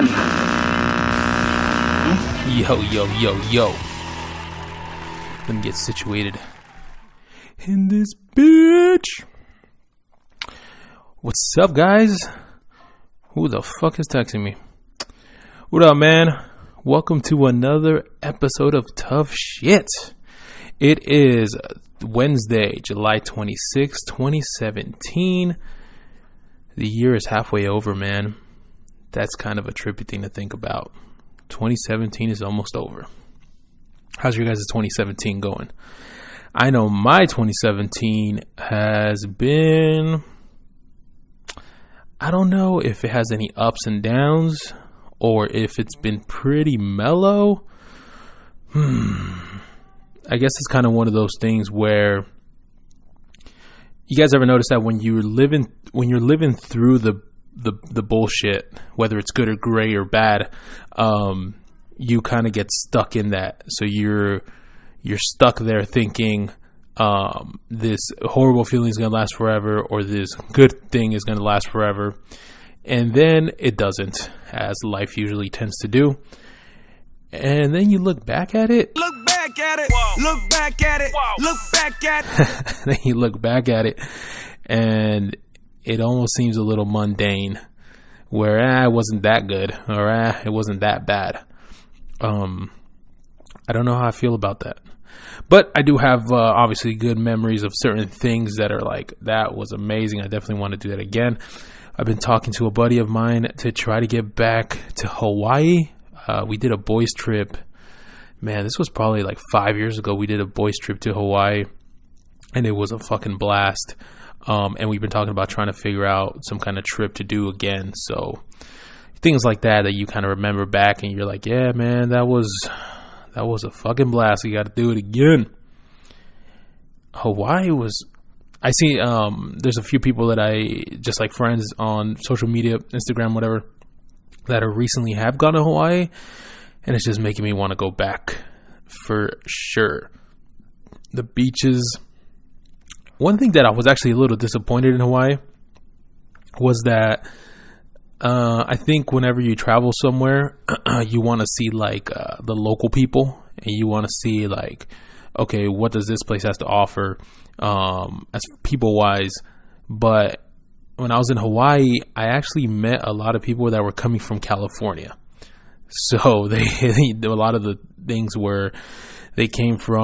again. Yo. Let me get situated in this bitch. What's up, guys? Who the fuck is texting me? What up, man? Welcome to another episode of Tough Shit. It is Wednesday, July 26, 2017. The year is halfway over, man. That's kind of a trippy thing to think about. 2017 is almost over. How's your guys' 2017 going? I know my 2017 has been... I don't know if it has any ups and downs or if it's been pretty mellow. I guess it's kind of one of those things where you guys ever notice that when you're living through the bullshit, whether it's good or great or bad, you kind of get stuck in that. So you're stuck there thinking this horrible feeling is going to last forever, or this good thing is going to last forever. And then it doesn't, as life usually tends to do. And then you look back at it. Look back at it. Whoa. Look back at it. Whoa. Look back at it. Then you look back at it, and it almost seems a little mundane, where it wasn't that good, or it wasn't that bad. I don't know how I feel about that. But I do have obviously good memories of certain things that are like, that was amazing. I definitely want to do that again. I've been talking to a buddy of mine to try to get back to Hawaii. We did a boys trip. Man, this was probably like 5 years ago. We did a boys trip to Hawaii, and it was a fucking blast. And we've been talking about trying to figure out some kind of trip to do again. So things like that you kind of remember back, and you're like, yeah, man, that was a fucking blast. We got to do it again. Hawaii was... I see there's a few people that I, just like friends on social media, Instagram, whatever, that are recently have gone to Hawaii, and it's just making me want to go back for sure. The beaches. One thing that I was actually a little disappointed in Hawaii was that I think whenever you travel somewhere, you want to see like the local people, and you want to see like, okay, what does this place has to offer as people wise. But when I was in Hawaii, I actually met a lot of people that were coming from California. So a lot of the things were they came for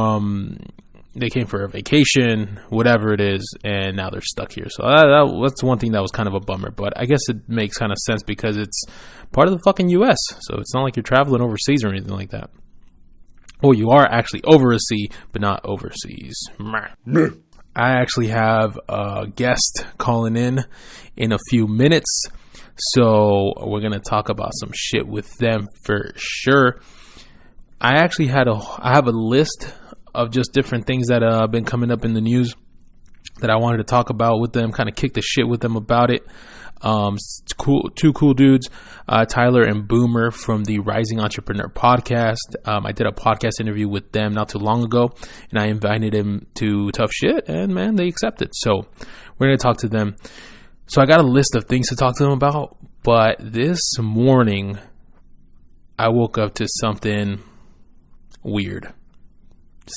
a vacation, whatever it is, and now they're stuck here. So that's one thing that was kind of a bummer. But I guess it makes kind of sense because it's part of the fucking U.S. So it's not like you're traveling overseas or anything like that. Well, you are actually over a sea, but not overseas. I actually have a guest calling in a few minutes. So we're going to talk about some shit with them for sure. I actually have a list of just different things that have been coming up in the news that I wanted to talk about with them, kind of kick the shit with them about it. Two cool dudes, Tyler and Boomer from the Rising Entrepreneur podcast. I did a podcast interview with them not too long ago, and I invited them to Tough Shit, and man, they accepted. So we're going to talk to them. So I got a list of things to talk to them about, but this morning I woke up to something weird.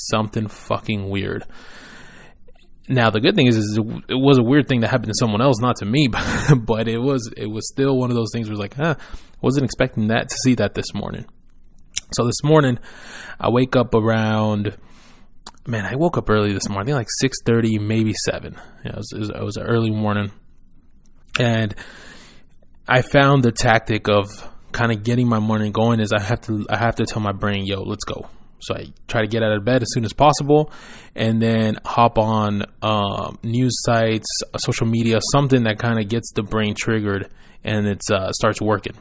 Something fucking weird. Now, the good thing is it was a weird thing that happened to someone else, not to me, but it was still one of those things where it's like, wasn't expecting to see that this morning. So this morning, I wake up around, I woke up early this morning, I think like 6:30, maybe 7. It was an early morning. And I found the tactic of kind of getting my morning going is I have to tell my brain, yo, let's go. So I try to get out of bed as soon as possible, and then hop on news sites, social media, something that kind of gets the brain triggered, and it starts working.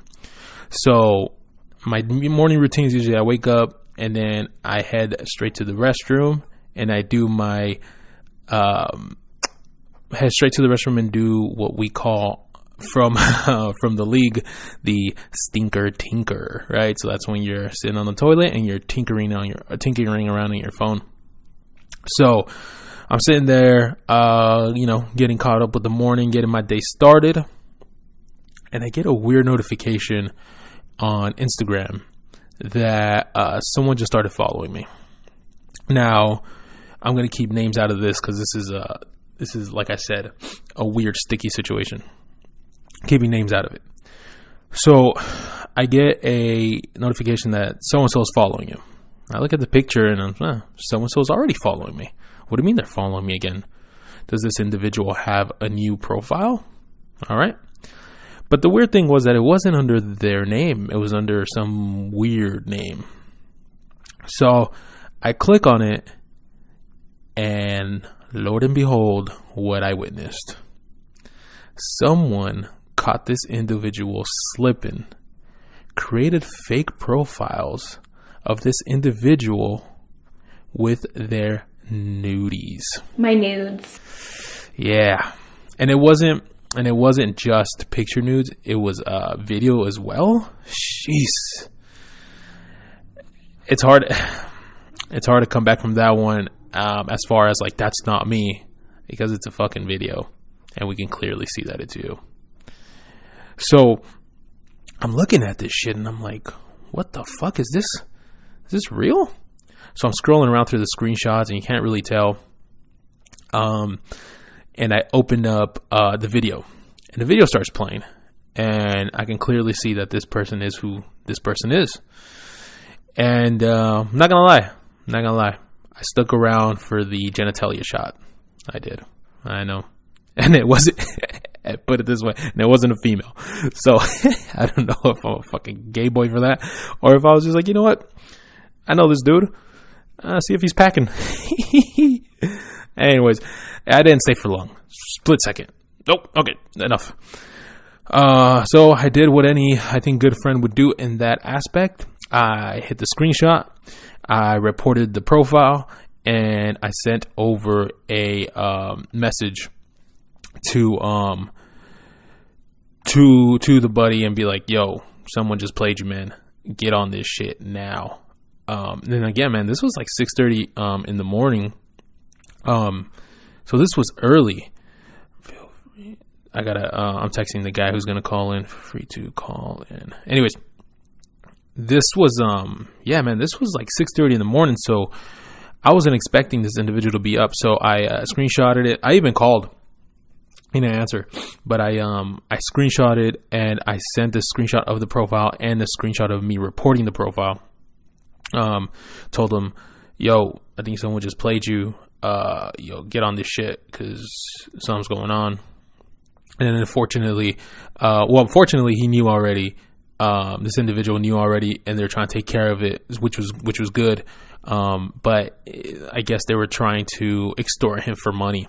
So my morning routine is usually I wake up, and then I head straight to the restroom, and I do my head straight to the restroom and do what we call from the league, the stinker tinker, right? So that's when you're sitting on the toilet and you're tinkering around on your phone. So I'm sitting there, getting caught up with the morning, getting my day started, and I get a weird notification on Instagram that someone just started following me. Now, I'm going to keep names out of this because this is, like I said, a weird, sticky situation. Keeping names out of it. So I get a notification that so-and-so is following you. I look at the picture and so-and-so is already following me. What do you mean they're following me again? Does this individual have a new profile? All right. But the weird thing was that it wasn't under their name. It was under some weird name. So I click on it, and Lord and behold, what I witnessed. Someone caught this individual slipping, created fake profiles of this individual with their nudies. My nudes. Yeah. And it wasn't just picture nudes, it was video as well. Jeez. It's hard to come back from that one as far as like that's not me, because it's a fucking video and we can clearly see that it's you. So I'm looking at this shit and I'm like, what the fuck is this? Is this real? So I'm scrolling around through the screenshots and you can't really tell. And I opened up the video, and the video starts playing, and I can clearly see that this person is who this person is. And I'm not gonna lie, I stuck around for the genitalia shot. I did. I know. And it wasn't, put it this way, and it wasn't a female. So I don't know if I'm a fucking gay boy for that, or if I was just like, you know what? I know this dude. See if he's packing. Anyways, I didn't stay for long. Split second. Nope. Okay. Enough. So I did what any, I think, good friend would do in that aspect. I hit the screenshot. I reported the profile, and I sent over a message to the buddy and be like, "Yo, someone just played you, man. Get on this shit now." Then again, man, this was like 6:30 in the morning. So this was early. I'm texting the guy who's gonna call in. Free to call in. Anyways, this was this was like 6:30 in the morning. So I wasn't expecting this individual to be up. So I screenshotted it. I even called. He didn't answer, but I screenshotted and I sent the screenshot of the profile and the screenshot of me reporting the profile. Told him, yo, I think someone just played you. Get on this shit because something's going on. And then fortunately, he knew already. This individual knew already, and they're trying to take care of it, which was good. But I guess they were trying to extort him for money,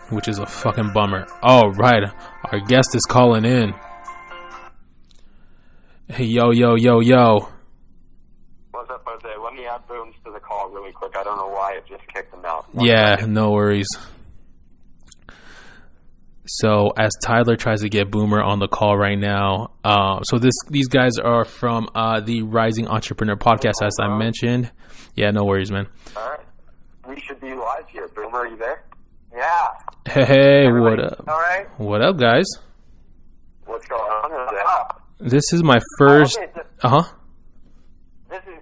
which is a fucking bummer. All right, our guest is calling in. Hey, yo. What's up, Jose? Let me add Booms to the call really quick. I don't know why it just kicked him out. Yeah, no worries. So as Tyler tries to get Boomer on the call right now, so these guys are from the Rising Entrepreneur podcast, as I mentioned. Yeah, no worries, man. All right, we should be live here. Boomer, are you there? Yeah. Hey, Everybody, what up? All right. What up, guys? What's going on? This is my first. Okay, This is.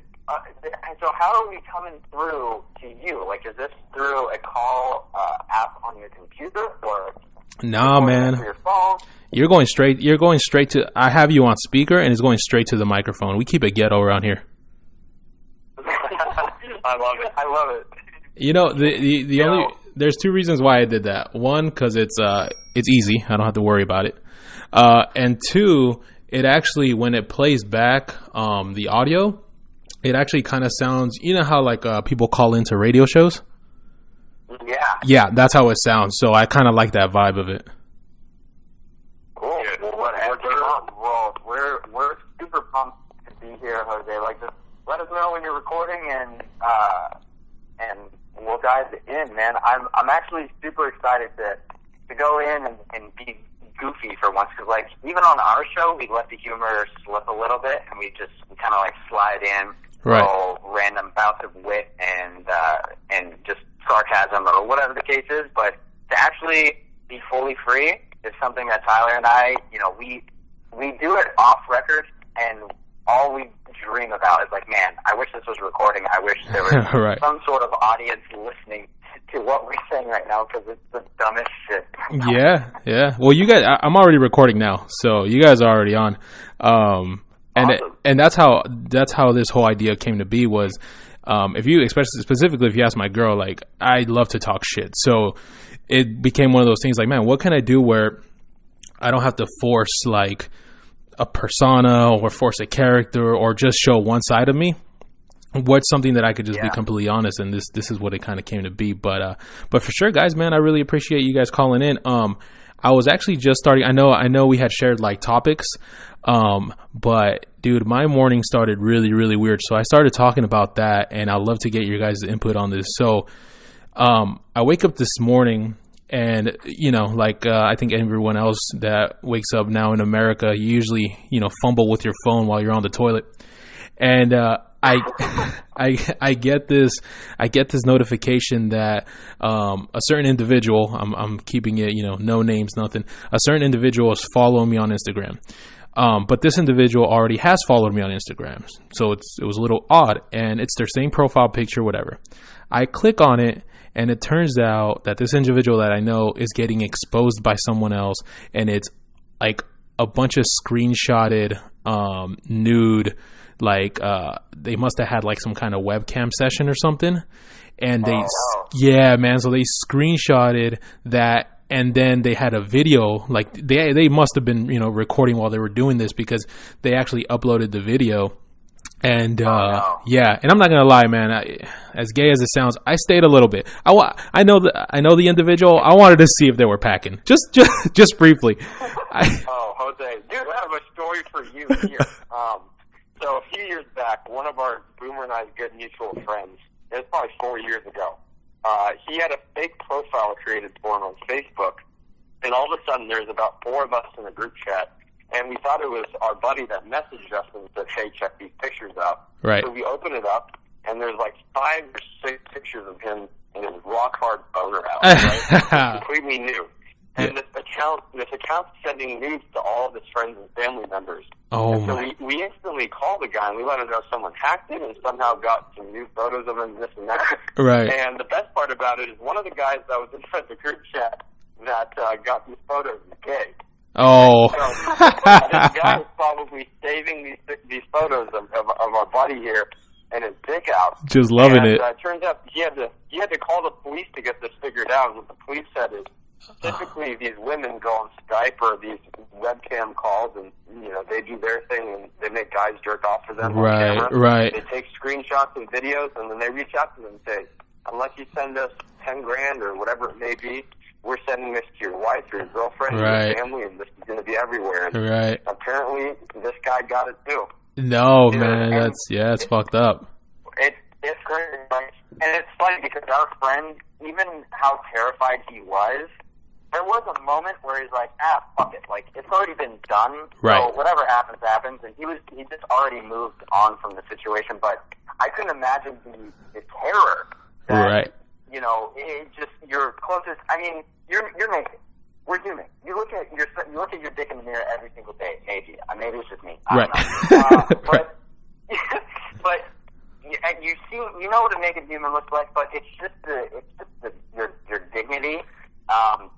So how are we coming through to you? Like, is this through a call app on your computer or? Nah, man. Your phone? You're going straight to. I have you on speaker, and it's going straight to the microphone. We keep it ghetto around here. I love it. You know, the only there's two reasons why I did that. One, because it's easy. I don't have to worry about it. And two, it actually, when it plays back the audio, it actually kind of sounds. You know how like people call into radio shows. Yeah, that's how it sounds. So I kind of like that vibe of it. Cool. We're super pumped to be here, Jose. Like, just let us know when you're recording, and we'll dive in, man. I'm actually super excited to go in and be goofy for once, because like even on our show, we let the humor slip a little bit, and we kind of like slide in little random bouts of wit and just sarcasm or whatever the case is. But to actually be fully free is something that Tyler and I, we do it off record, and all we dream about is like, man, I wish this was recording. I wish there was right. some sort of audience listening to what we're saying right now, because it's the dumbest shit. Yeah. Well, you guys, I'm already recording now, so you guys are already on. Awesome. And that's how this whole idea came to be was, if you, especially specifically if you ask my girl, like, I love to talk shit. So it became one of those things like, man, what can I do where I don't have to force like a persona or force a character or just show one side of me? What's something that I could just be completely honest, and this is what it kind of came to be. But for sure, guys, man, I really appreciate you guys calling in. I was actually just starting. I know we had shared like topics, but dude, my morning started really, really weird. So I started talking about that, and I'd love to get your guys' input on this. So I wake up this morning, and like I think everyone else that wakes up now in America, you usually fumble with your phone while you're on the toilet, and I get this notification that a certain individual, I'm keeping it, no names, nothing. A certain individual is following me on Instagram. But this individual already has followed me on Instagram. So it was a little odd, and it's their same profile picture, whatever. I click on it, and it turns out that this individual that I know is getting exposed by someone else, and it's like a bunch of screenshotted nude, like they must have had like some kind of webcam session or something, and yeah, man, so they screenshotted that, and then they had a video, like they must have been recording while they were doing this, because they actually uploaded the video. And yeah, and I'm not gonna lie, man, as gay as it sounds, I stayed a little bit. I know the individual. I wanted to see if they were packing, just briefly. Jose, dude, I have a story for you here. So a few years back, one of our Boomer and I's good mutual friends, it was probably 4 years ago, he had a fake profile created for him on Facebook, and all of a sudden there's about 4 of us in a group chat, and we thought it was our buddy that messaged us and said, hey, check these pictures out. Right. So we open it up, and there's like 5 or 6 pictures of him in his rock-hard boner out, right? Completely new. And this account's sending nudes to all of his friends and family members. Oh, and so we instantly called the guy, and we let him know someone hacked it and somehow got some new photos of him, this and that. Right. And the best part about it is one of the guys that was inside the group chat that got these photos is gay. Oh. So this guy is probably saving these photos of our buddy here and his dick out. Just loving it. It turns out he had to call the police to get this figured out. And what the police said is, typically these women go on Skype or these webcam calls, and they do their thing, and they make guys jerk off for them on camera. Right. They take screenshots and videos, and then they reach out to them and say, unless you send us $10,000 or whatever it may be, we're sending this to your wife or your girlfriend or your family, and this is going to be everywhere. And right. apparently this guy got it too. No, man, it's fucked up. It's crazy, right? And it's funny because our friend, even how terrified he was, there was a moment where he's like, fuck it. Like, it's already been done. Right. So whatever happens, happens. And he just already moved on from the situation. But I couldn't imagine the terror that, right. It just, your closest, I mean, you're naked. We're human. You look at your dick in the mirror every single day. Maybe it's just me. I don't know. But you know what a naked human looks like, but it's just your dignity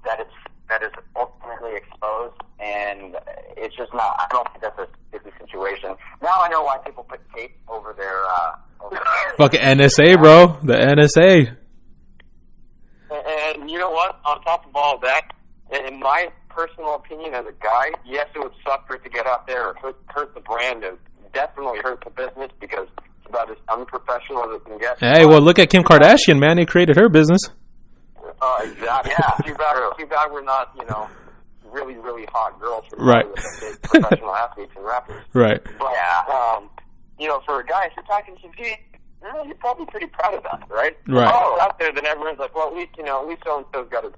that is ultimately exposed, and it's just not. I don't think that's a sticky situation. Now I know why people put tape over their. Fucking NSA, bro. The NSA. And you know what? On top of all that, in my personal opinion as a guy, yes, it would suck for it to get out there or hurt the brand. It definitely hurt the business because it's about as unprofessional as it can get. Hey, well, look at Kim Kardashian, man. They created her business. Exactly. Yeah. Too bad we're not, really, really hot girls from right. professional athletes and rappers. Right. But, for a guy, if you're talking to me, you're probably pretty proud of that, right? Right. If it's out there, then everyone's like, well, at least so-and-so's got to,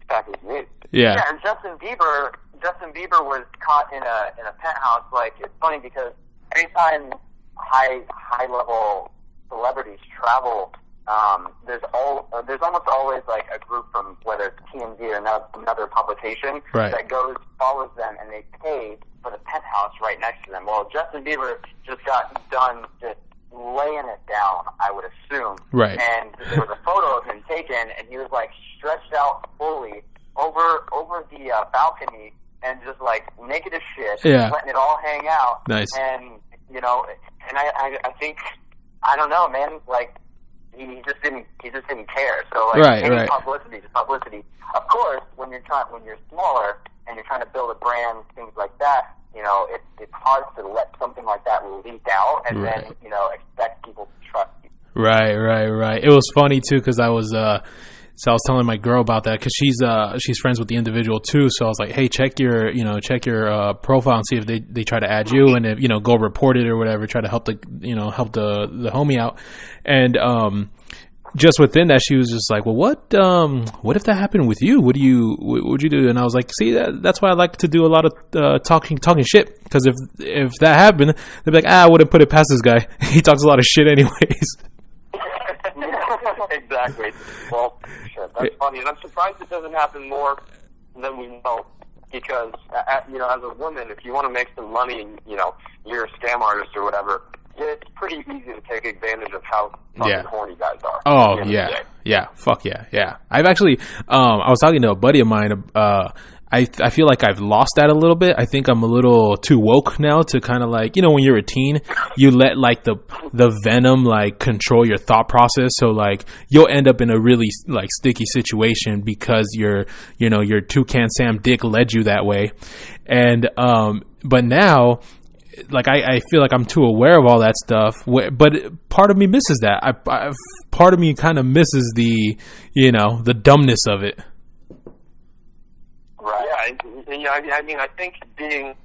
pack his meat. Yeah. Yeah, and Justin Bieber was caught in a penthouse. Like, it's funny because anytime high level celebrities travel, there's almost always like a group from whether it's TMZ or another publication right. that follows them, and they pay for the penthouse right next to them. Well, Well, Justin Bieber just got done just laying it down, I would assume. Right. And there was a photo of him taken, and he was like stretched out fully over the balcony and just like naked as shit, letting it all hang out. Nice. And and I think, I don't know, man. Like he just didn't care. So like any publicity is publicity. Of course, when you're smaller and you're trying to build a brand, things like that, it's hard to let something like that leak out and then expect people to trust you. Right. It was funny too because I was telling my girl about that because she's friends with the individual too. So I was like, hey, check your profile and see if they try to add you, and if go report it or whatever. Try to help the homie out. And just within that, she was just like, well, what if that happened with you? What would you do? And I was like, see, that's why I like to do a lot of talking shit, because if that happened, they'd be like, I wouldn't put it past this guy. He talks a lot of shit anyways. Exactly. Well, shit, that's funny, and I'm surprised it doesn't happen more than we know. Because as a woman, if you want to make some money, and you're a scam artist or whatever, it's pretty easy to take advantage of how fucking horny guys are. Oh yeah, fuck yeah. I've actually, I was talking to a buddy of mine. I feel like I've lost that a little bit. I think I'm a little too woke now to kind of like, when you're a teen, you let like the venom like control your thought process. So like you'll end up in a really like sticky situation because your Toucan Sam dick led you that way. And, but now, like I feel like I'm too aware of all that stuff, but part of me misses that. Part of me kind of misses the dumbness of it. Right. Yeah. I mean, I think being,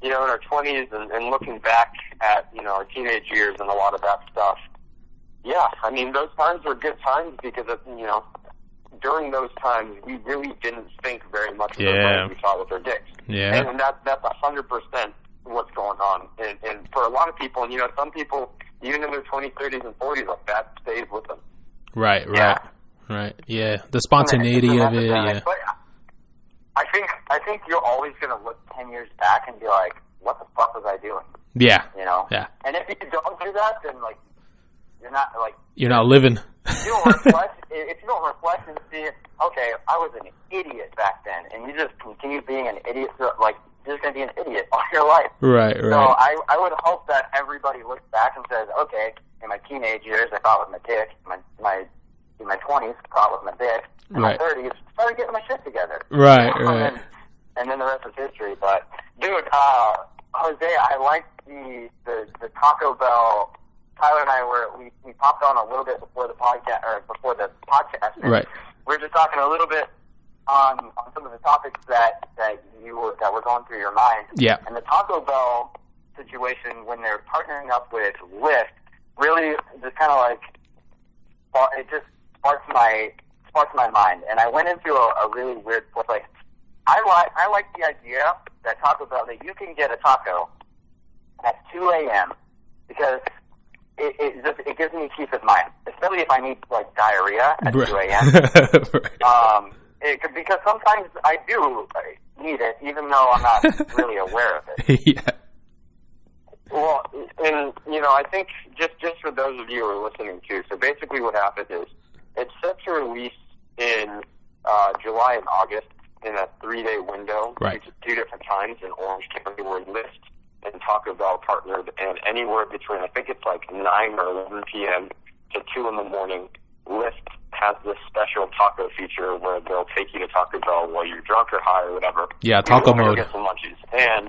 in our 20s and looking back at, our teenage years and a lot of that stuff. Yeah. I mean, those times were good times because during those times we really didn't think very much of the way we saw with our dicks. Yeah. And that's 100% what's going on. And for a lot of people, and some people, even in their 20s, 30s, and 40s, like that stays with them. Right. Yeah. The spontaneity of it. Yeah. But I think you're always gonna look 10 years back and be like, what the fuck was I doing? Yeah. Yeah. And if you don't do that, then like you're not living. If you don't reflect and see, okay, I was an idiot back then, and you just continue being an idiot, like you're just gonna be an idiot all your life. Right. So I would hope that everybody looks back and says, okay, in my teenage years I thought with my dick, in my 20s I thought with my dick, in my 30s started getting my shit together. Right. And then the rest is history. But dude, Jose, I like the Taco Bell. Tyler and I we popped on a little bit before the podcast, Right. We're just talking a little bit on some of the topics that were going through your mind. Yeah. And the Taco Bell situation, when they're partnering up with Lyft, really just kind of like it just sparks my mind. And I went into a really weird place. Like I like the idea that Taco Bell, that you can get a taco at 2 a.m. because it gives me peace of mind, especially if I need like diarrhea at 2 a.m. Because sometimes I do need it, even though I'm not really aware of it. Yeah. Well, and I think just for those of you who are listening too. So basically, what happened is it's set to release in July and August in a 3-day window. Right. Two different times in Orange County where Lyft and Taco Bell partnered, and anywhere between, I think it's like 9 or 11 p.m. to 2 in the morning, Lyft has this special taco feature where they'll take you to Taco Bell while you're drunk or high or whatever. Yeah, taco mode. Get some munchies. And,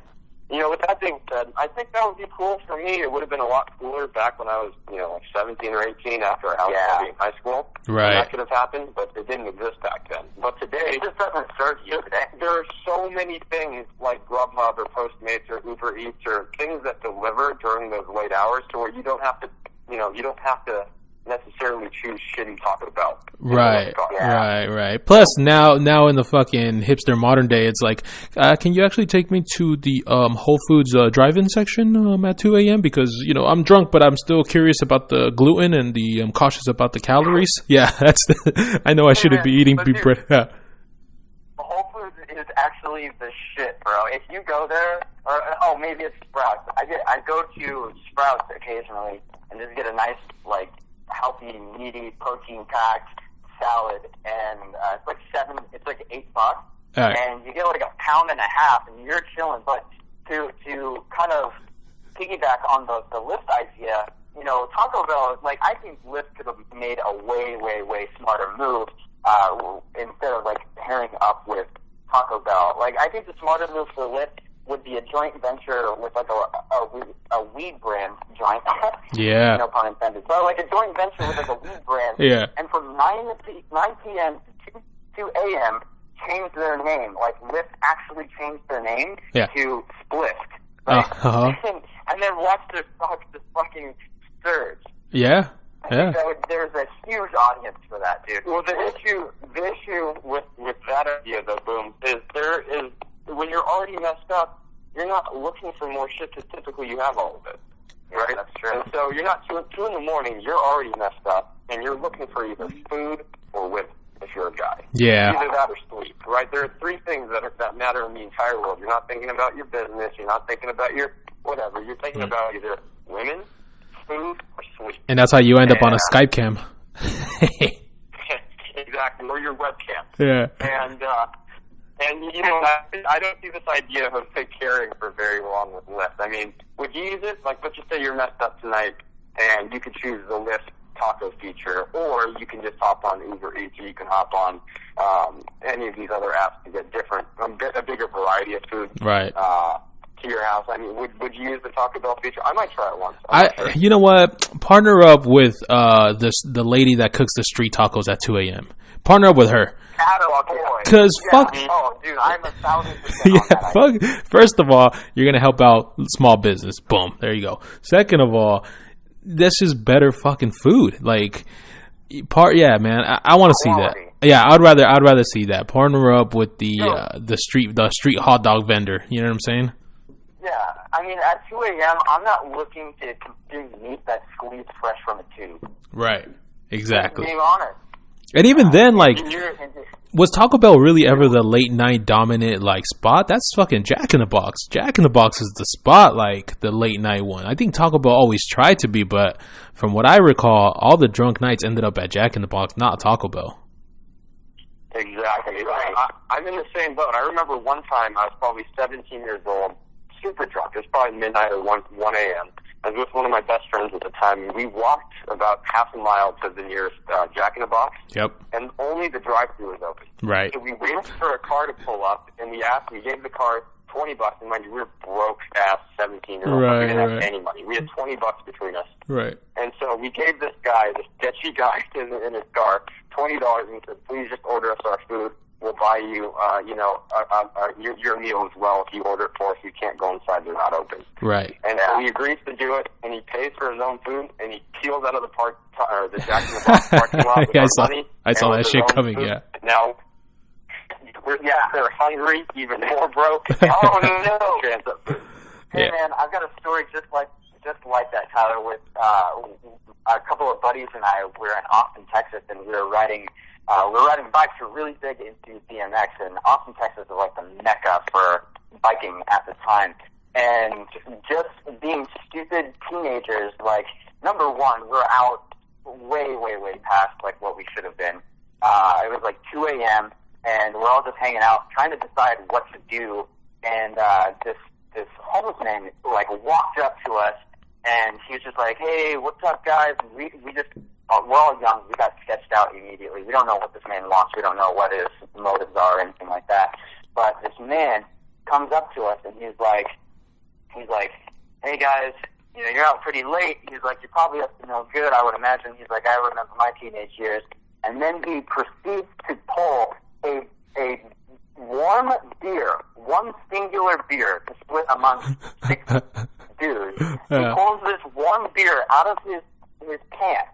with that being said, I think that would be cool for me. It would have been a lot cooler back when I was, like 17 or 18 after I was in high school. Right. That could have happened, but it didn't exist back then. But today, it just doesn't serve you today. There are so many things like Grubhub or Postmates or Uber Eats or things that deliver during those late hours to where you don't have to necessarily choose shitty Taco Bell. Right. Plus, now in the fucking hipster modern day, it's like, can you actually take me to the Whole Foods drive-in section at 2 a.m. because I'm drunk, but I'm still curious about the gluten and the cautious about the calories. Yeah, I know I shouldn't be eating beef bread. Whole Foods is actually the shit, bro. If you go there, or maybe it's Sprouts. I go to Sprouts occasionally and just get a nice, like, healthy, meaty, protein-packed salad, and it's like $8, right. and you get like a pound and a half, and you're chilling. But to kind of piggyback on the Lyft idea, you know, Taco Bell, like, I think Lyft could have made a way, way, way smarter move instead of, like, pairing up with Taco Bell. Like, I think the smarter move for Lyft would be a joint venture with, like, a weed brand joint. Yeah. No pun intended. But, like, a joint venture with, like, a weed brand. Yeah. And from 9 p.m. to 2 a.m., change their name. Like, Lyft actually changed their name to Splift. Right? And then watch the fucking surge. Yeah. Yeah. There's a huge audience for that, dude. Well, the issue with that idea, though, Boom, is when you're already messed up, you're not looking for more shit because typically you have all of it. Right? That's true. And so you're not 2 in the morning, you're already messed up, and you're looking for either food or women if you're a guy. Yeah. Either that or sleep, right? There are 3 things that matter in the entire world. You're not thinking about your business, you're not thinking about your whatever. You're thinking about either women, food, or sleep. And that's how you end up on a Skype cam. Exactly, or your webcam. Yeah. And you know, I don't see this idea of caring for very long with Lyft. I mean, would you use it? Like, let's just say you're messed up tonight, and you could choose the Lyft taco feature, or you can just hop on Uber Eats, or you can hop on any of these other apps to get a bigger variety of food. Right. To your house. I mean, would you use the Taco Bell feature? I might try it once. You know what? Partner up with the lady that cooks the street tacos at 2 a.m. Partner up with her. Because fuck. Oh, dude, I'm 1,000% Yeah, on that. fuck. First of all, you're gonna help out small business. Boom. There you go. Second of all, that's just better fucking food. Like, yeah, man. I want to see that. Yeah, I'd rather see that. Partner up with the street hot dog vendor. You know what I'm saying? Yeah, I mean, at 2 a.m., I'm not looking to consume meat that's squeezed fresh from a tube. Right. Exactly. Being honest. And even then, like, was Taco Bell really ever the late night dominant, like, spot? That's fucking Jack in the Box. Jack in the Box is the spot, like, the late night one. I think Taco Bell always tried to be, but from what I recall, all the drunk nights ended up at Jack in the Box, not Taco Bell. Exactly. I'm in the same boat. I remember one time I was probably 17 years old, super drunk. It was probably midnight or 1 a.m. I was with one of my best friends at the time. We walked about half a mile to the nearest Jack in the Box. Yep. And only the drive-thru was open. Right. So we waited for a car to pull up, and we gave the car $20, and mind you, we were broke-ass 17-year-olds. Right, we didn't have any money. We had $20 between us. Right. And so we gave this sketchy guy in his car, $20, and he said, please just order us our food. We'll buy you, your meal as well if you order it for us. You can't go inside; they're not open. Right. And so he agrees to do it, and he pays for his own food, and he peels out of the Jack in the Box parking lot with our money. I saw that shit coming. Food. Yeah. Now, they're hungry, even more broke. Oh no! Hey man, I've got a story just like that, Tyler. With a couple of buddies and I, we're in Austin, Texas, and we were riding bikes. We're really big into BMX, and Austin, Texas is like the mecca for biking at the time. And just being stupid teenagers, like, number one, we're out way, way, way past like what we should have been. It was like 2 a.m. and we're all just hanging out, trying to decide what to do. And this homeless man like walked up to us, and he was just like, "Hey, what's up, guys?" And we just we're all young. We got sketched out immediately. We don't know what this man wants. We don't know what his motives are or anything like that. But this man comes up to us, and he's like, "Hey guys, you know, you're out pretty late." He's like, "You're probably up to no good, I would imagine." He's like, "I remember my teenage years." And then he proceeds to pull a warm beer, one singular beer to split amongst 6 dudes. He pulls this warm beer out of his pants.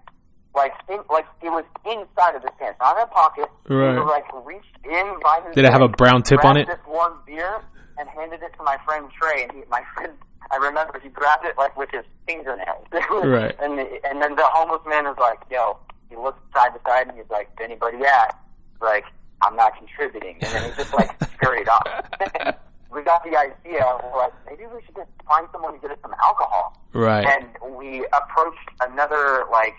Like it was inside of his pants, not in a pocket. Right. He like reached in by his. Did it have a brown tip on it? This warm beer and handed it to my friend Trey. And my friend, I remember he grabbed it like with his fingernails. Right. And then the homeless man was like, "Yo," he looked side to side and he's like, "Anybody at?" Like, I'm not contributing. And then he just, like, scurried off. We got the idea, we're like, maybe we should just find someone to get us some alcohol. Right. And we approached another, like,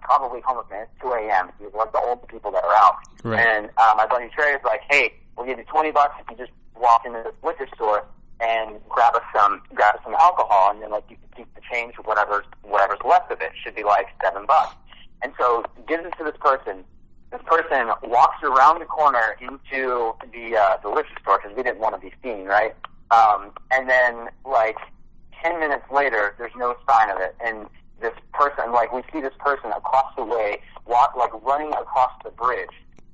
probably homeless man. It's 2 a.m. He was one of the old people that are out. Right. And my buddy Trey was like, hey, we'll give you $20 if you just walk into this liquor store and grab us some alcohol, and then, like, you can keep the change, whatever's left of it. Should be like $7. And so gives it to this person. This person walks around the corner into the liquor store because we didn't want to be seen, right? And then, like, 10 minutes later, there's no sign of it. And this person, like, we see this person across the way, running across the bridge.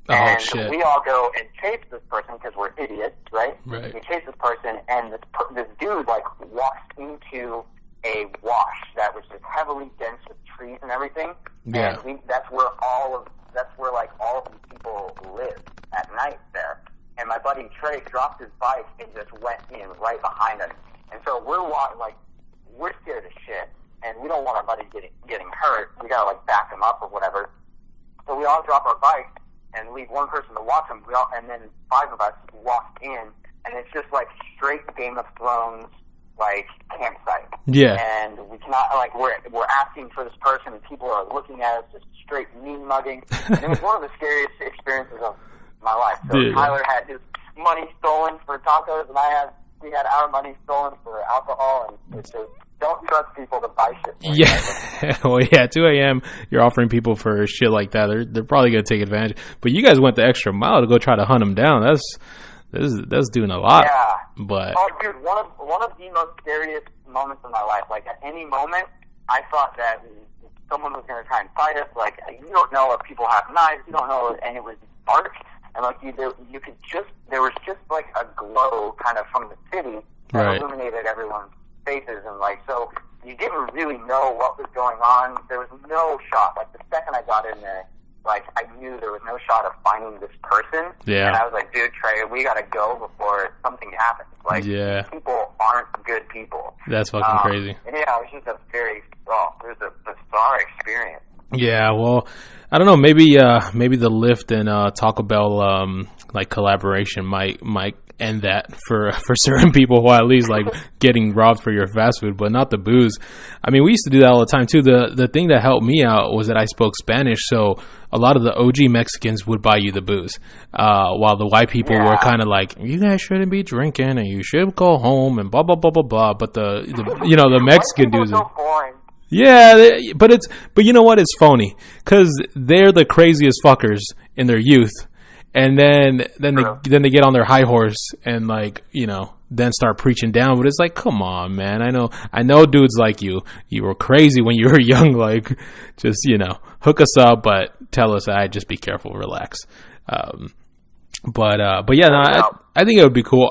And shit. We all go and chase this person because we're idiots, right? Right. We chase this person, and this dude, like, walks into a wash that was just heavily dense with trees and everything. Yeah. And that's where all of these people live at night there. And my buddy Trey dropped his bike and just went in right behind us. And so we're scared as shit, and we don't want our buddy getting hurt. We gotta, like, back him up or whatever. So we all drop our bikes and leave one person to watch him. And then 5 of us walk in, and it's just like straight Game of Thrones, like, campsite. Yeah. And we cannot, like, we're asking for this person, and people are looking at us just straight mean mugging. And it was one of the scariest experiences of my life. So Dude. Tyler had his money stolen for tacos, and we had our money stolen for alcohol, and it's just, don't trust people to buy shit. Yeah. Well, yeah, 2 a.m., you're offering people for shit like that. They're probably going to take advantage. But you guys went the extra mile to go try to hunt them down. That's doing a lot. Yeah. But oh, dude, one of the most scariest moments of my life. Like, at any moment, I thought that someone was going to try and fight us. Like, you don't know if people have knives. You don't know, and it was dark. And, like, there was just like a glow kind of from the city that Right. illuminated everyone's faces. And, like, so you didn't really know what was going on. There was no shot. Like, the second I got in there, like, I knew there was no shot of finding this person. Yeah. And I was like, dude, Trey, we gotta go before something happens. Like, Yeah. these people aren't good people. that's fucking crazy. And yeah, it was just it was a bizarre experience. Yeah, well, I don't know. Maybe the Lyft and Taco Bell like collaboration might end that for certain people who are at least like getting robbed for your fast food, but not the booze. I mean, we used to do that all the time too. The thing that helped me out was that I spoke Spanish, so a lot of the OG Mexicans would buy you the booze, while the white people were kind of like, you guys shouldn't be drinking and you should go home and blah blah blah blah blah. But the the Mexican dudes. So boring. Yeah, but you know what? It's phony because they're the craziest fuckers in their youth, and then they get on their high horse and, like, then start preaching down. But it's like, come on, man. I know dudes like you were crazy when you were young. Like, just hook us up, but tell us, just be careful, relax. But yeah, no, I think it would be cool.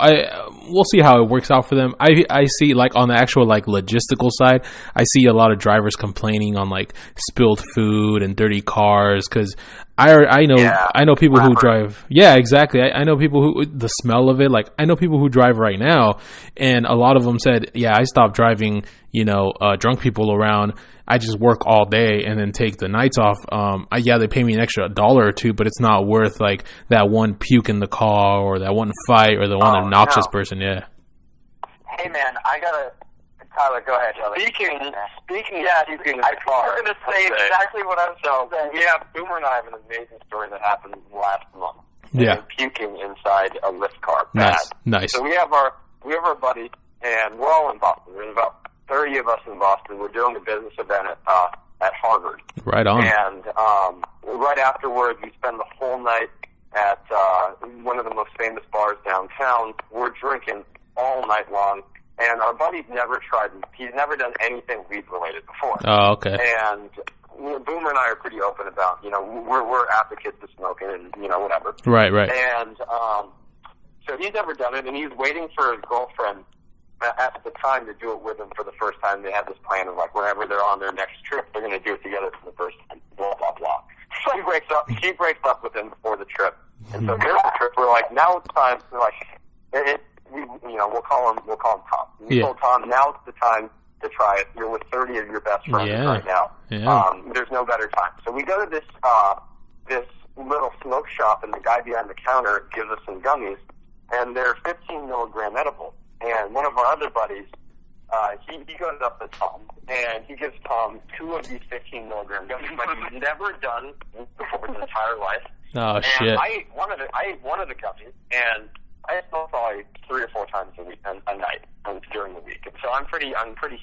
We'll see how it works out for them. I see, like, on the actual, like, logistical side, I see a lot of drivers complaining on, like, spilled food and dirty cars, because I know people who drive. Yeah, exactly. I know people who, the smell of it, like, I know people who drive right now, and a lot of them said, yeah, I stopped driving, drunk people around. I just work all day and then take the nights off. They pay me an extra $1 or $2, but it's not worth, like, that one puke in the car or that one fight or the one obnoxious person. Yeah. Hey, man, Tyler, go ahead, Charlie. Speaking, I was going going to say exactly what I was saying. Yeah, Boomer and I have an amazing story that happened last month. Yeah. Puking inside a Lyft car. Nice. So we have our buddy, and we're all in Boston. There's about 30 of us in Boston. We're doing a business event at Harvard. Right on. And right afterwards, we spend the whole night at one of the most famous bars downtown. We're drinking all night long. And our buddy's never he's never done anything weed related before. Oh, okay. And Boomer and I are pretty open about, we're advocates of smoking and, whatever. Right. And so he's never done it, and he's waiting for his girlfriend at the time to do it with him for the first time. They had this plan of, like, whenever they're on their next trip, they're going to do it together for the first time, blah, blah, blah. So she breaks up with him before the trip. And so during the trip, we're like, now it's time. We're like, we'll call him Tom. We told Tom, now's the time to try it. You're with 30 of your best friends right now. Yeah. There's no better time. So we go to this little smoke shop, and the guy behind the counter gives us some gummies, and they're 15 milligram edible. And one of our other buddies, he goes up to Tom, and he gives Tom 2 of these 15 milligram gummies, like he's never done before in his entire life. Oh, and shit. I ate one of the gummies, and I smoke probably 3 or 4 times a night during the week. And so I'm pretty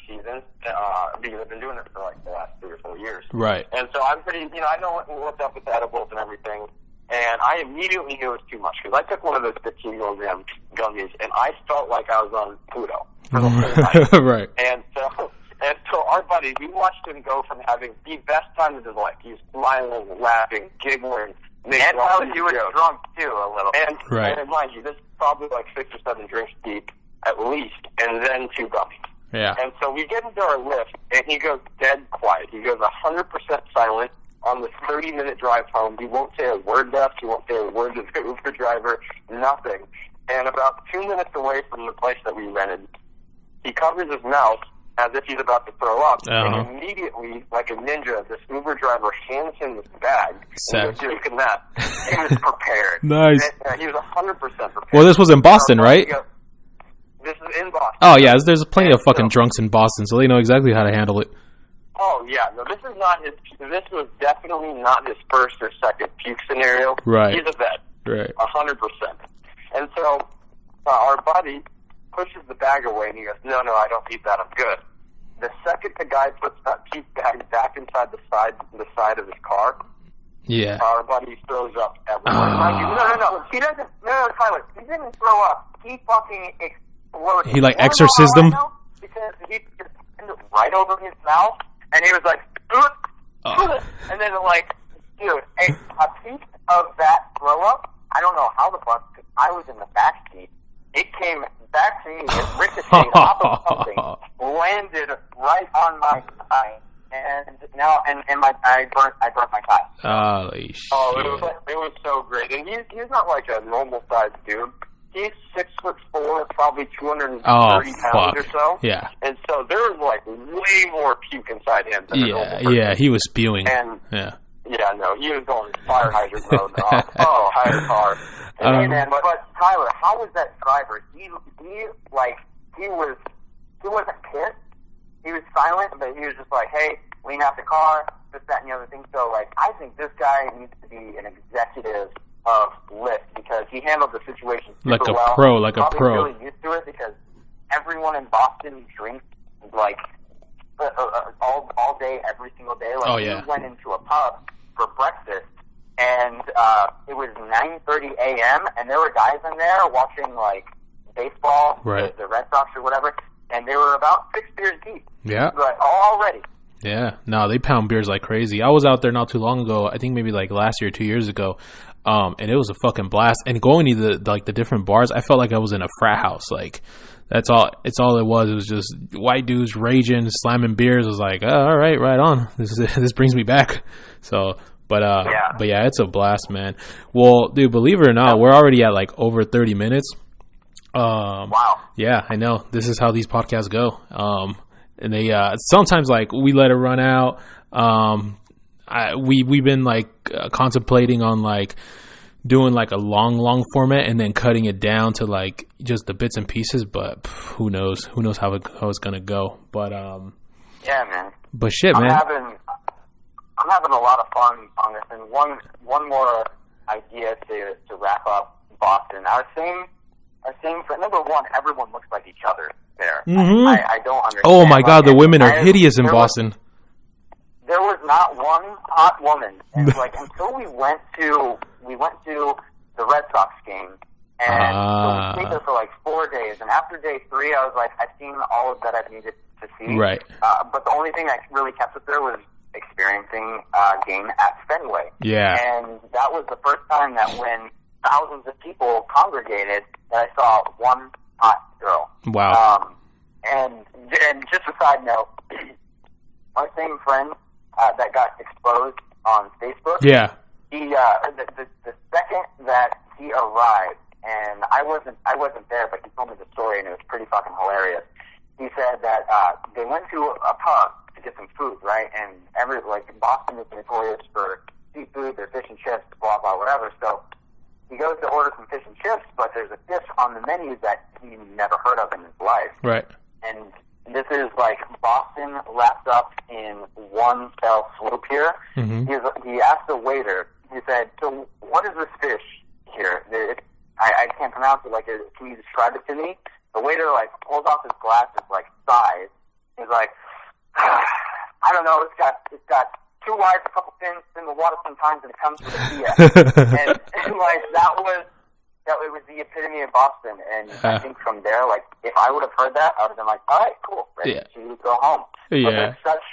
seasoned because I've been doing it for like the last 3 or 4 years. Right. And so I'm pretty, I know what's up with the edibles and everything. And I immediately knew it was too much because I took one of those 15 milligram gummies, and I felt like I was on Pluto for the whole night. Right. And so our buddy, we watched him go from having the best time of his life. He was smiling, laughing, giggling. And probably he was drunk too a little. And mind you, this is probably like 6 or 7 drinks deep at least, and then 2 gummies. Yeah. And so we get into our Lyft, and he goes dead quiet. He goes 100% silent on this 30-minute drive home. He won't say a word to us. He won't say a word to the Uber driver, nothing. And about 2 minutes away from the place that we rented, he covers his mouth as if he's about to throw up, and immediately, like a ninja, this Uber driver hands him this bag. And he goes, "Look at that." He was prepared. Nice. And he was 100% prepared. Well, this was in Boston, right? This is in Boston. Oh, yeah, there's plenty of fucking drunks in Boston, so they know exactly how to handle it. Oh, yeah. No, this was definitely not his first or second puke scenario. Right. He's a vet. Right. 100%. And so our buddy pushes the bag away, and he goes, no, I don't need that. I'm good. The second the guy puts that puke bag back inside the side of his car, our buddy throws up everywhere. No. He doesn't. No, Tyler. He didn't throw up. He fucking exploded. He, like, exorcised them? Because he just put it right over his mouth, and he was like, and then, like, dude, a piece of that throw up, I don't know how the fuck, because I was in the back seat. It came back to me, it ricocheted off of something, landed right on my thigh, and now, I burnt my thigh. Holy shit. Oh, it was so great. And he's not like a normal sized dude. He's 6'4", probably 230 pounds or so. Yeah. And so there was like way more puke inside him than a normal person. Yeah, he was spewing. And yeah, no, he was going fire hydrant mode. Higher car. But Tyler, how was that driver? He wasn't pissed. He was silent, but he was just like, hey, lean out the car, this, that, and the other thing. So, like, I think this guy needs to be an executive of Lyft because he handled the situation super well. Like a pro. Probably really used to it because everyone in Boston drinks, like, all day, every single day. Like, we went into a pub for breakfast, and it was 9:30 a.m., and there were guys in there watching, like, baseball, the Red Sox or whatever, and they were about 6 beers deep. Yeah. But already. Yeah. No, they pound beers like crazy. I was out there not too long ago, I think maybe like last year, 2 years ago, and it was a fucking blast. And going to the different bars, I felt like I was in a frat house. Like, that's all. It's all it was. It was just white dudes raging, slamming beers. I was like, all right, right on. This brings me back. So, but yeah, it's a blast, man. Well, dude, believe it or not, we're already at like over 30 minutes. Wow. Yeah, I know. This is how these podcasts go. And they sometimes like we let it run out. We've been like contemplating on like doing like a long format and then cutting it down to like just the bits and pieces, but who knows how it's gonna go. But yeah, man. But shit, man. I'm having a lot of fun on this, and one more idea to wrap up Boston. Our same for number one, everyone looks like each other there. Mm-hmm. I don't understand. Oh my God, the women are hideous in Boston. There was not one hot woman, and like until we went to the Red Sox game, and so we stayed there for like 4 days. And after day 3, I was like, I've seen all of that I needed to see. Right. But the only thing that really kept us there was experiencing a game at Fenway. Yeah. And that was the first time that when thousands of people congregated, that I saw one hot girl. Wow. And just a side note, our same friend that got exposed on Facebook. Yeah. He the second that he arrived, and I wasn't there, but he told me the story, and it was pretty fucking hilarious. He said that they went to a pub to get some food, right? And Boston is notorious for seafood, they're fish and chips, blah, blah, whatever. So he goes to order some fish and chips, but there's a fish on the menu that he never heard of in his life. Right. And this is like Boston wrapped up in one fell swoop here. Mm-hmm. He asked the waiter, he said, so what is this fish here? I can't pronounce it. Like, can you describe it to me? The waiter, like, pulls off his glasses, like, sighs. He's like, I don't know, it's got 2 wires, a couple pins in the water sometimes, and it comes with a Kia. and like, that was the epitome of Boston. And I think from there, like, if I would have heard that, I would have been like, all right, cool, ready to go home. Yeah. But they're such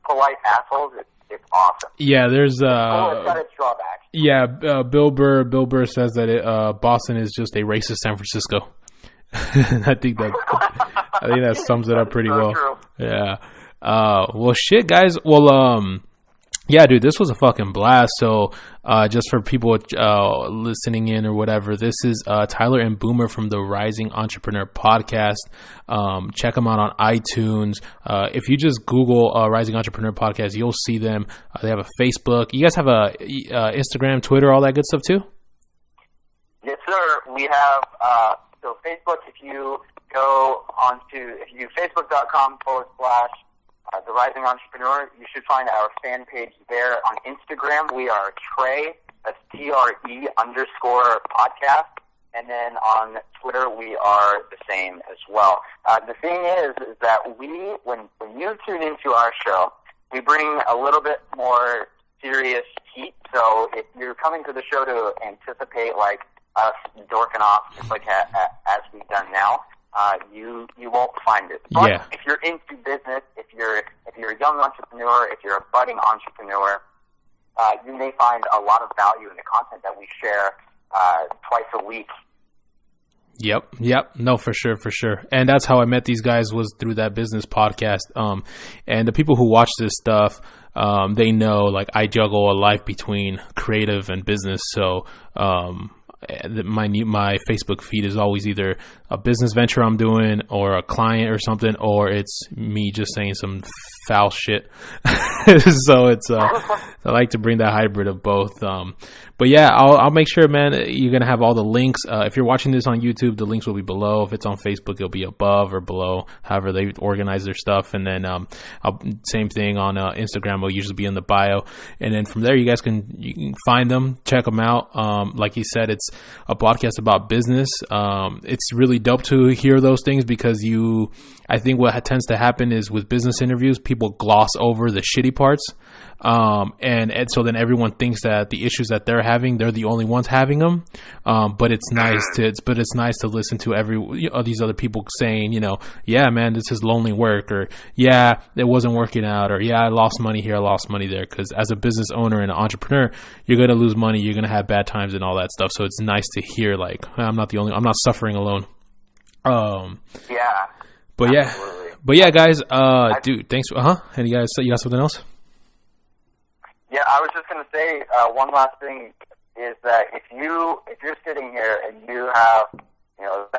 polite assholes, it's awesome. Yeah, there's it's got its drawbacks. Yeah, Bill Burr says that Boston is just a racist San Francisco. I think that sums it up pretty well. True. Yeah. Well, shit, guys. Well, yeah, dude, this was a fucking blast. So, just for people listening in or whatever, this is Tyler and Boomer from the Rising Entrepreneur Podcast. Check them out on iTunes. If you just Google Rising Entrepreneur Podcast, you'll see them. They have a Facebook. You guys have a Instagram, Twitter, all that good stuff too? Yes, sir. We have so Facebook. If you go facebook.com/ The Rising Entrepreneur, you should find our fan page there. On Instagram, we are Trey, that's TRE _ podcast. And then on Twitter, we are the same as well. The thing is that when you tune into our show, we bring a little bit more serious heat. So if you're coming to the show to anticipate like us dorking off just like as we've done now, you won't find it. But if you're into business, if you're a young entrepreneur, if you're a budding entrepreneur, you may find a lot of value in the content that we share twice a week. Yep. No, for sure. And that's how I met these guys, was through that business podcast. And the people who watch this stuff, they know like I juggle a life between creative and business. So, my Facebook feed is always either a business venture I'm doing or a client or something, or it's me just saying some foul shit. So it's I like to bring that hybrid of both. But yeah, I'll make sure, man, you're gonna have all the links. If you're watching this on YouTube, the links will be below. If it's on Facebook, it'll be above or below, however they organize their stuff. And then same thing on Instagram, will usually be in the bio. And then from there, you can find them, check them out. Like he said, it's a podcast about business. It's really dope to hear those things because I think what tends to happen is with business interviews, people gloss over the shitty parts. And so then everyone thinks that the issues that they're having, they're the only ones having them. But it's nice to listen to these other people saying, yeah, man, this is lonely work, or yeah, it wasn't working out, or yeah, I lost money here, I lost money there. Cause as a business owner and an entrepreneur, you're going to lose money. You're going to have bad times and all that stuff. So it's nice to hear like, I'm not suffering alone. Yeah. But yeah, guys, dude, thanks. And you got something else? Yeah, I was just going to say one last thing is that if you're sitting here and you have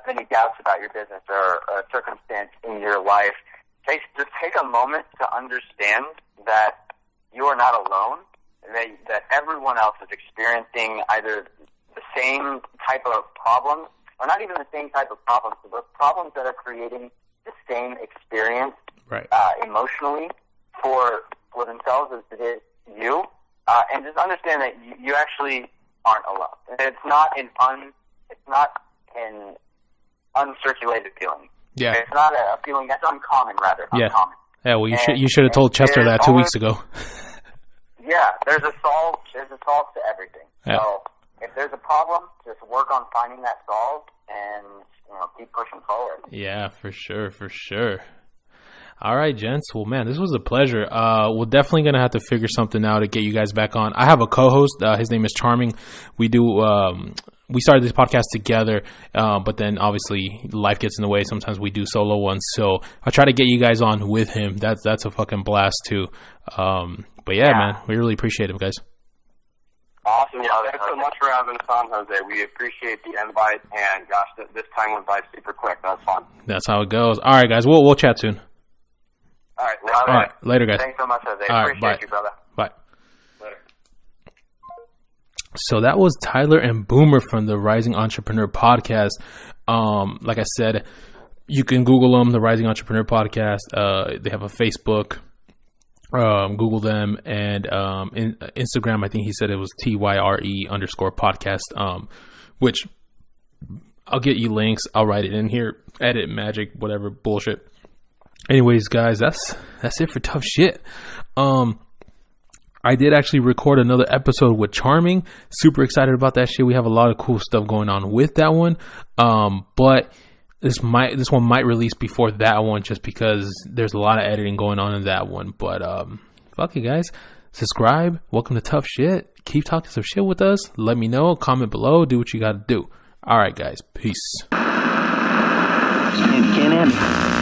any doubts about your business or a circumstance in your life, just take a moment to understand that you are not alone. That everyone else is experiencing either the same type of problems, or not even the same type of problems, but problems that are creating the same experience, right, emotionally for themselves as it is you, and just understand that you actually aren't alone. It's not an uncirculated feeling. Yeah, it's not a feeling that's uncommon, rather. Yeah. Uncommon. Yeah. Well, you should have told Chester that 2 weeks ago. Yeah, there's a solve to everything. Yeah. So if there's a problem, just work on finding that solve and keep pushing forward. Yeah, for sure. All right, gents. Well, man, this was a pleasure. We're definitely going to have to figure something out to get you guys back on. I have a co-host. His name is Charming. We started this podcast together, but then obviously life gets in the way. Sometimes we do solo ones. So I'll try to get you guys on with him. That's a fucking blast too. But yeah, man, we really appreciate it, guys. Awesome. Yeah, thanks so much for having us on, Jose. We appreciate the invite, and gosh, this time went by super quick. That was fun. That's how it goes. All right, guys. We'll chat soon. All right. Later, guys. Thanks so much, Jose. All right, appreciate you, brother. Bye. Later. So that was Tyler and Boomer from the Rising Entrepreneur Podcast. Like I said, you can Google them, the Rising Entrepreneur Podcast. They have a Facebook. Google them, and in Instagram, I think he said it was TYRE_podcast. Which I'll get you links. I'll write it in here. Edit magic, whatever bullshit. Anyways, guys, that's it for Tough Shit. I did actually record another episode with Charming. Super excited about that shit. We have a lot of cool stuff going on with that one. But this one might release before that one just because there's a lot of editing going on in that one. But fuck it, guys. Subscribe. Welcome to Tough Shit. Keep talking some shit with us. Let me know. Comment below. Do what you got to do. All right, guys. Peace. Can't end.